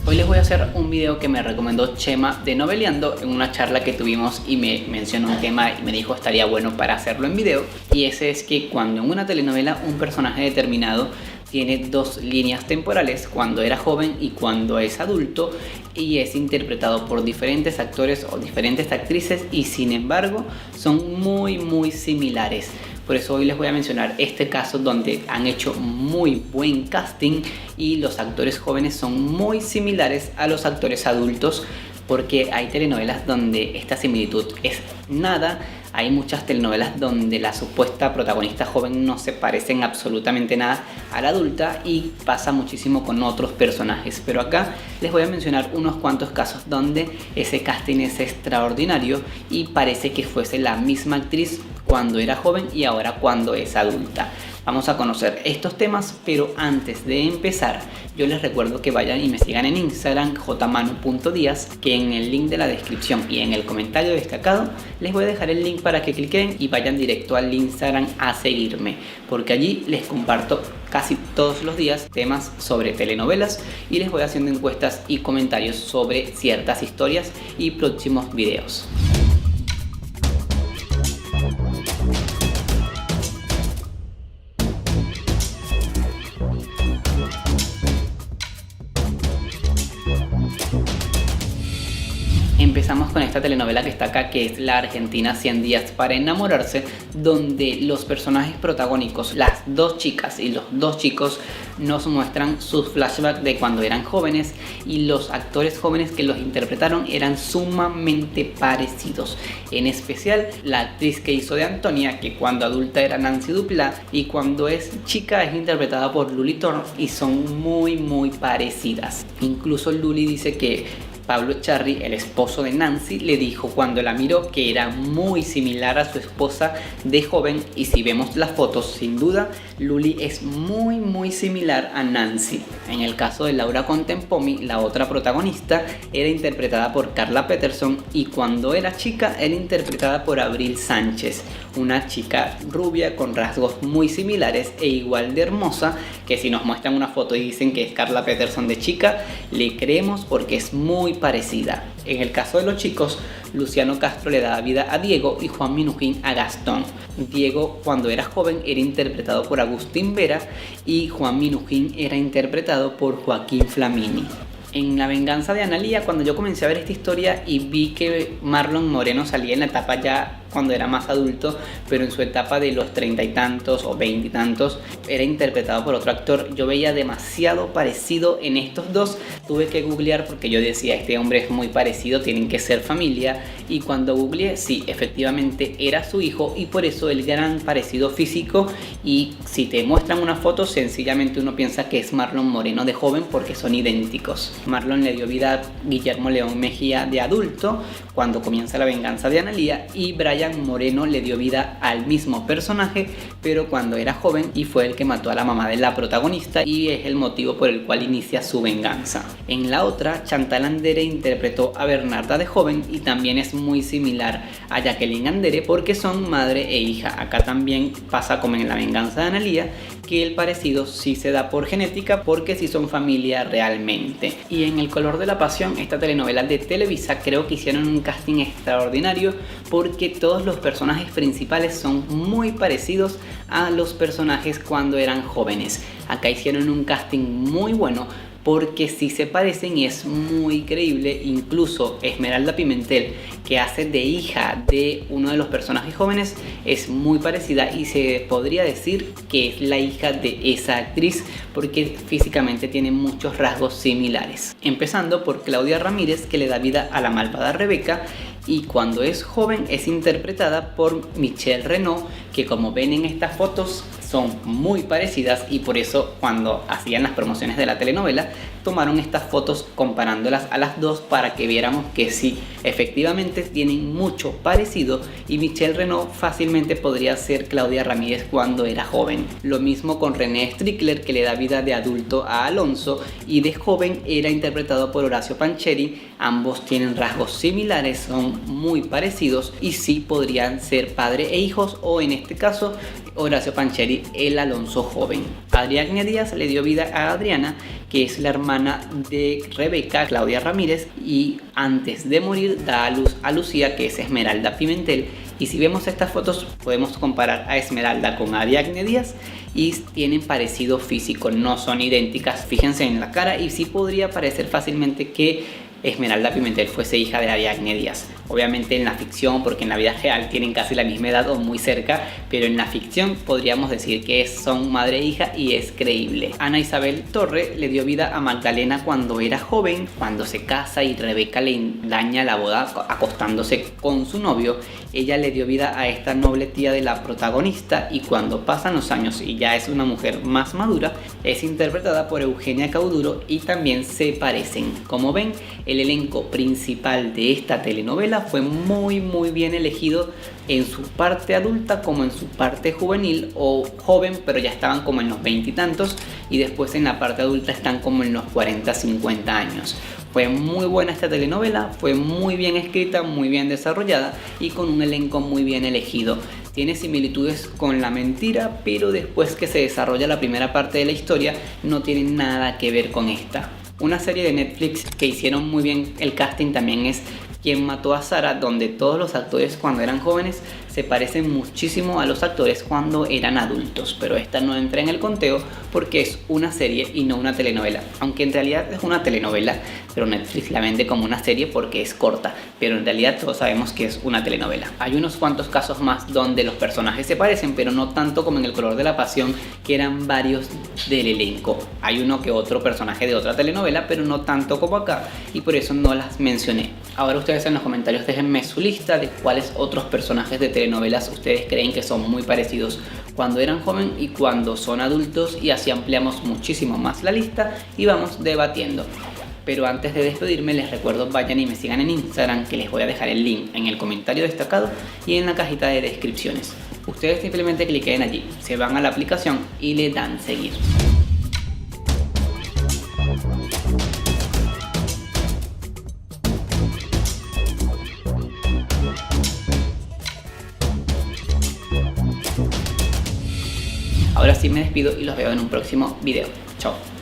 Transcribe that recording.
Hoy les voy a hacer un video que me recomendó Chema de Noveleando en una charla que tuvimos y me mencionó un tema y me dijo estaría bueno para hacerlo en video. Y ese es que cuando en una telenovela un personaje determinado tiene dos líneas temporales, cuando era joven y cuando es adulto, y es interpretado por diferentes actores o diferentes actrices y sin embargo son muy similares. Por eso hoy les voy a mencionar este caso donde han hecho muy buen casting y los actores jóvenes son muy similares a los actores adultos, porque hay telenovelas donde esta similitud es nada. Hay muchas telenovelas donde la supuesta protagonista joven no se parece en absolutamente nada a la adulta y pasa muchísimo con otros personajes. Pero acá les voy a mencionar unos cuantos casos donde ese casting es extraordinario y parece que fuese la misma actriz cuando era joven y ahora cuando es adulta. Vamos a conocer estos temas, pero antes de empezar, yo les recuerdo que vayan y me sigan en Instagram, jmanu.diaz, que en el link de la descripción y en el comentario destacado les voy a dejar el link para que cliquen y vayan directo al Instagram a seguirme, porque allí les comparto casi todos los días temas sobre telenovelas y les voy haciendo encuestas y comentarios sobre ciertas historias y próximos videos. Empezamos con esta telenovela que está acá, que es La Argentina 100 días para enamorarse, donde los personajes protagónicos, las dos chicas y los dos chicos, nos muestran sus flashbacks de cuando eran jóvenes y los actores jóvenes que los interpretaron eran sumamente parecidos. En especial la actriz que hizo de Antonia, que cuando adulta era Nancy Dupláa y cuando es chica es interpretada por Luli Thorne y son muy parecidas. Incluso Luli dice que Pablo Echarri, el esposo de Nancy, le dijo cuando la miró que era muy similar a su esposa de joven, y si vemos las fotos, sin duda, Luli es muy similar a Nancy. En el caso de Laura Contempomi, la otra protagonista, era interpretada por Carla Peterson y cuando era chica era interpretada por Abril Sánchez, una chica rubia con rasgos muy similares e igual de hermosa, que si nos muestran una foto y dicen que es Carla Peterson de chica, le creemos porque es muy parecida. En el caso de los chicos, Luciano Castro le daba vida a Diego y Juan Minujín a Gastón. Diego, cuando era joven, era interpretado por Agustín Vera y Juan Minujín era interpretado por Joaquín Flamini. En La venganza de Analía, cuando yo comencé a ver esta historia y vi que Marlon Moreno salía en la etapa ya cuando era más adulto, pero en su etapa de los 30 y tantos o 20 y tantos, era interpretado por otro actor, yo veía demasiado parecido en estos dos. Tuve que googlear porque yo decía, este hombre es muy parecido, tienen que ser familia, y cuando googleé, sí, efectivamente era su hijo y por eso el gran parecido físico. Y si te muestran una foto, sencillamente uno piensa que es Marlon Moreno de joven porque son idénticos. Marlon le dio vida a Guillermo León Mejía de adulto cuando comienza La venganza de Analía, y Brian Moreno le dio vida al mismo personaje pero cuando era joven, y fue el que mató a la mamá de la protagonista y es el motivo por el cual inicia su venganza. En la otra, Chantal Andere interpretó a Bernarda de joven y también es muy similar a Jacqueline Andere porque son madre e hija. Acá también pasa como en La venganza de Analía, que el parecido sí se da por genética porque sí son familia realmente. Y en El color de la pasión, esta telenovela de Televisa, creo que hicieron un casting extraordinario porque todos los personajes principales son muy parecidos a los personajes cuando eran jóvenes. Acá hicieron un casting muy bueno porque sí se parecen y es muy creíble. Incluso Esmeralda Pimentel, que hace de hija de uno de los personajes jóvenes, es muy parecida y se podría decir que es la hija de esa actriz porque físicamente tiene muchos rasgos similares. Empezando por Claudia Ramírez, que le da vida a la malvada Rebeca y cuando es joven es interpretada por Michelle Renaud, que como ven en estas fotos son muy parecidas y por eso cuando hacían las promociones de la telenovela tomaron estas fotos comparándolas a las dos para que viéramos que sí, efectivamente tienen mucho parecido y Michelle Renaud fácilmente podría ser Claudia Ramírez cuando era joven. Lo mismo con René Strickler, que le da vida de adulto a Alonso y de joven era interpretado por Horacio Pancheri, Ambos tienen rasgos similares, son muy parecidos y sí podrían ser padre e hijos, o en este caso Horacio Pancheri, el Alonso joven. Ariadne Díaz le dio vida a Adriana, que es la hermana de Rebeca, Claudia Ramírez, y antes de morir da a luz a Lucía, que es Esmeralda Pimentel. Y si vemos estas fotos podemos comparar a Esmeralda con Ariadne Díaz y tienen parecido físico, no son idénticas, fíjense en la cara, y sí podría parecer fácilmente que Esmeralda Pimentel fuese hija de Ariadne Díaz. Obviamente en la ficción, porque en la vida real tienen casi la misma edad o muy cerca, pero en la ficción podríamos decir que son madre e hija y es creíble. Ana Isabel Torre le dio vida a Magdalena cuando era joven. Cuando se casa y Rebeca le daña la boda acostándose con su novio, ella le dio vida a esta noble tía de la protagonista, y cuando pasan los años y ya es una mujer más madura, es interpretada por Eugenia Cauduro y también se parecen. Como ven, el elenco principal de esta telenovela fue muy bien elegido en su parte adulta como en su parte juvenil o joven, pero ya estaban como en los 20 y tantos, y después en la parte adulta están como en los 40-50 años. Fue muy buena esta telenovela, fue muy bien escrita, muy bien desarrollada y con un elenco muy bien elegido. Tiene similitudes con La Mentira, pero después que se desarrolla la primera parte de la historia no tiene nada que ver con esta. Una serie de Netflix que hicieron muy bien el casting también es Quién mató a Sara, donde todos los actores cuando eran jóvenes se parecen muchísimo a los actores cuando eran adultos, pero esta no entra en el conteo porque es una serie y no una telenovela, aunque en realidad es una telenovela, pero Netflix la vende como una serie porque es corta, pero en realidad todos sabemos que es una telenovela. Hay unos cuantos casos más donde los personajes se parecen, pero no tanto como en El color de la pasión, que eran varios del elenco. Hay uno que otro personaje de otra telenovela, pero no tanto como acá, y por eso no las mencioné. Ahora ustedes en los comentarios déjenme su lista de cuáles otros personajes de telenovelas ustedes creen que son muy parecidos cuando eran joven y cuando son adultos, y así ampliamos muchísimo más la lista y vamos debatiendo. Pero antes de despedirme les recuerdo, vayan y me sigan en Instagram, que les voy a dejar el link en el comentario destacado y en la cajita de descripciones. Ustedes simplemente cliquen allí, se van a la aplicación y le dan seguir. Ahora sí me despido y los veo en un próximo video. Chao.